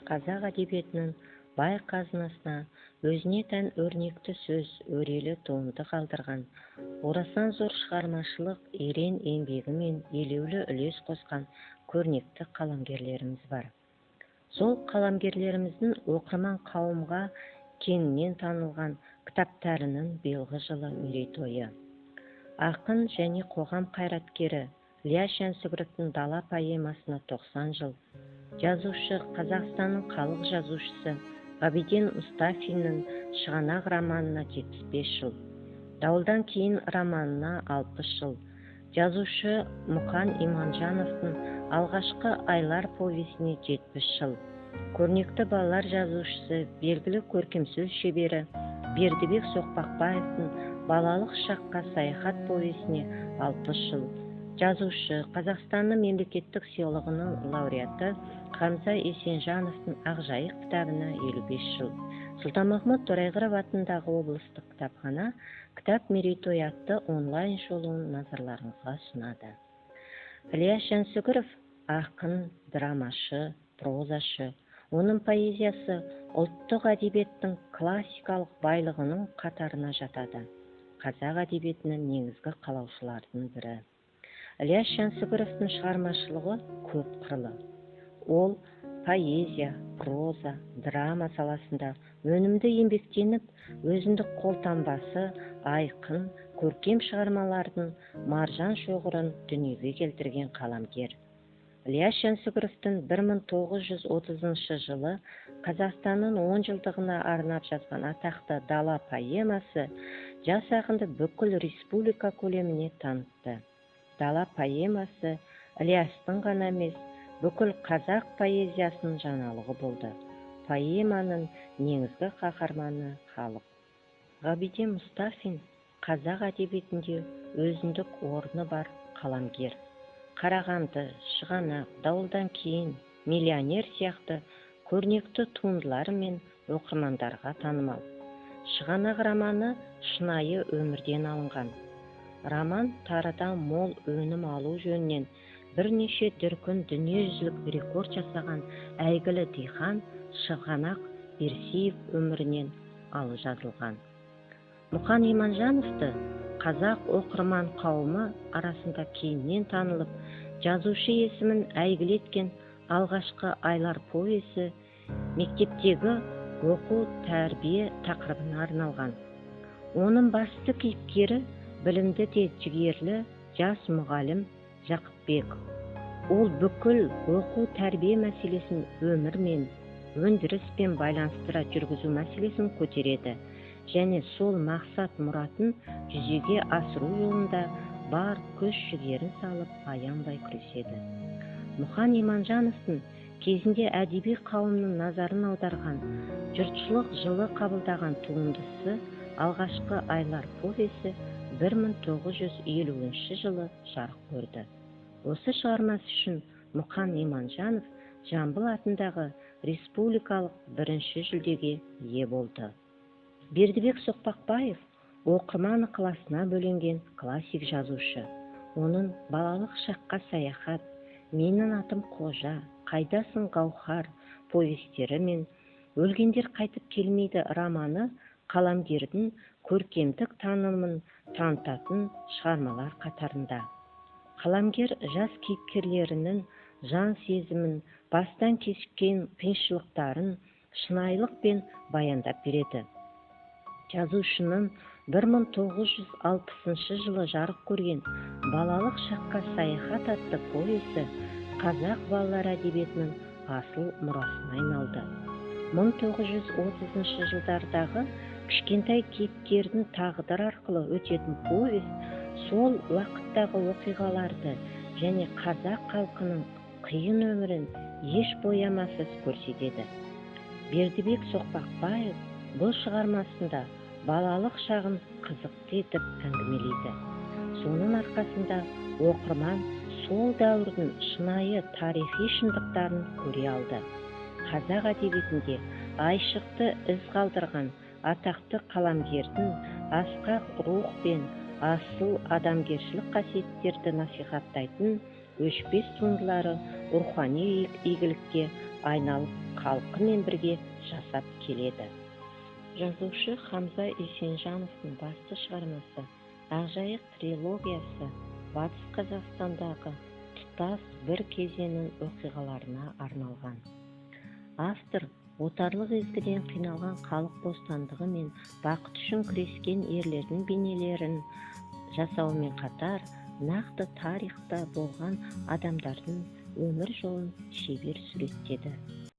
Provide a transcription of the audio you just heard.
қазақ әдебиетінің бай қазынасына өзіне тән өрнекті сөз, өрелі туынды қалдырған, орасан зор шығармашылық ерен еңбегі мен елеулі үлес қосқан көрнекті қаламгерлеріміз бар. Сол қаламгерлеріміздің оқырман қауымға кеңінен танылған кітаптарының биылғы жылы мерейтойы. Ақын және қоғам қайраткері Ілияс Жансүгіровтің «Дала» поэмасына 90 жыл, жазушы Қазақстанның халық жазушысы Ғабиден Мұстафиннің «Шығанақ» романына 75 жыл, «Дауылдан кейін» романына 60 жыл, жазушы Мұқан Иманжановтың «Алғашқы айлар» повесіне 70 жыл, көрнекті балалар жазушысы, белгілі көркемсөз шебері Бердібек Соқпақбаевтың «Балалық шаққа саяхат» повесіне 60 жыл, жазушы Қазақстанның мемлекеттік сыйлығының лауреаты Хамза Есенжановтың «Ақжайық» кітабына 55 жыл. Сұлтанмахмұт Торайғыров атындағы облыстық кітапхана кітап мерейтойы атты онлайн шолуын назарларыңызға сұнады. Ілияс Жансүгіров ақын, драмашы, прозашы. Оның поэзиясы ұлттық әдебиеттің классикалық байлығының қатарына жатады. Қазақ әдебиетінің негізгі қалаушылардың бірі. Ілияс Жансүгіровтің шығармашылығы көп қырлы. Ол поэзия, проза, драма саласында өнімді еңбектеніп, өзіндік қолтаңбасы айқын, көркем шығармалардың маржан шоғырын дүниеге келтірген қаламгер. Ілияс Жансүгіровтің 1930 жылы Қазақстанның 10 жылдығына арнап жазған атақты «Дала» поэмасы жас ақынды бүкіл республика көлеміне танытты. «Дала» поэмасы Ілиястың ғана емес, бүкіл қазақ поэзиясының жаңалығы болды. Поэманың негізгі қаһарманы халық. Ғабиден Мұстафин қазақ әдебиетінде өзіндік орны бар қаламгер. Қарағанды, Шығанақ, Дауылдан кейін, Миллионер сияқты көрнекті туындыларымен оқырмандарға танымал. Шығанақ романы шынайы өмірден алынған. Роман тарыдан мол өнім алу жөнінен бірнеше дүркін дүниежүзілік рекорд жасаған әйгілі диқан Шығанақ Берсиев өмірінен алып жазылған. Мұқан Иманжановты қазақ оқырман қауымы арасында кеңінен танылып, жазушы есімін әйгілі еткен «Алғашқы айлар» повесі мектептегі оқу тәрбие тақырыбына арналған. Оның басты кейіпкері білімді де жігерлі жас мұғалім Жақыпбек. Ол бүкіл оқу тәрбие мәселесін өмірмен, өндіріспен байланыстыра жүргізу мәселесін көтереді және сол мақсат мұратын жүзеге асыру жолында бар күш жігерін салып аянбай күреседі. Мұқан Иманжановтың кезінде әдеби қауымның назарын аударған, жұртшылық жылы қабылдаған туындысы «Алғашқы айлар» повесі 1950 жылы жарық көрді. Осы шығармасы үшін Мұқан Иманжанов Жамбыл атындағы республикалық бірінші жүлдеге ие болды. Бердібек Соқпақбаев оқырман ықыласына бөленген классик жазушы. Оның «Балалық шаққа саяхат», «Менің атым Қожа», «Қайдасың Гаухар» повестері мен «Өлгендер қайтып келмейді» романы қаламгердің көркемдік танымын танытатын шығармалар қатарында. Қаламгер жас кейіпкерлерінің жан сезімін, бастан кешкен қиыншылықтарын шынайылықпен баяндап береді. Жазушының 1960 жылы жарық көрген «Балалық шаққа саяхат» атты повесі қазақ балалар әдебиетінің асыл мұрасына айналды. 1930 жылдардағы кішкентай кейіпкердің тағдыр арқылы өтетін повесть сол уақыттағы оқиғаларды және қазақ халқының қиын өмірін еш боямасыз көрсетеді. Бердібек Соқпақбаев бұл шығармасында балалық шағын қызықты етіп әңгімелейді. Соның арқасында оқырман сол дәуірдің шынайы тарихи шындықтарын көре алды. Қазақ әдебиетінде айшықты із қалдырған атақты қаламгердің асқақ рух пен асыл адамгершілік қасиеттерді насихаттайтын өшпес туындылары рухани игілікке айналып халқымен бірге жасап келеді. Жазушы Хамза Есенжановтың басты шығармасы Ақжайық трилогиясы Батыс Қазақстандағы тұтас бір кезеңнің оқиғаларына арналған. Автор отарлық езгіден қиналған халық бостандығы мен бақыт үшін күрескен ерлердің бейнелерін жасауымен қатар, нақты тарихта болған адамдардың өмір жолын шебер суреттеді.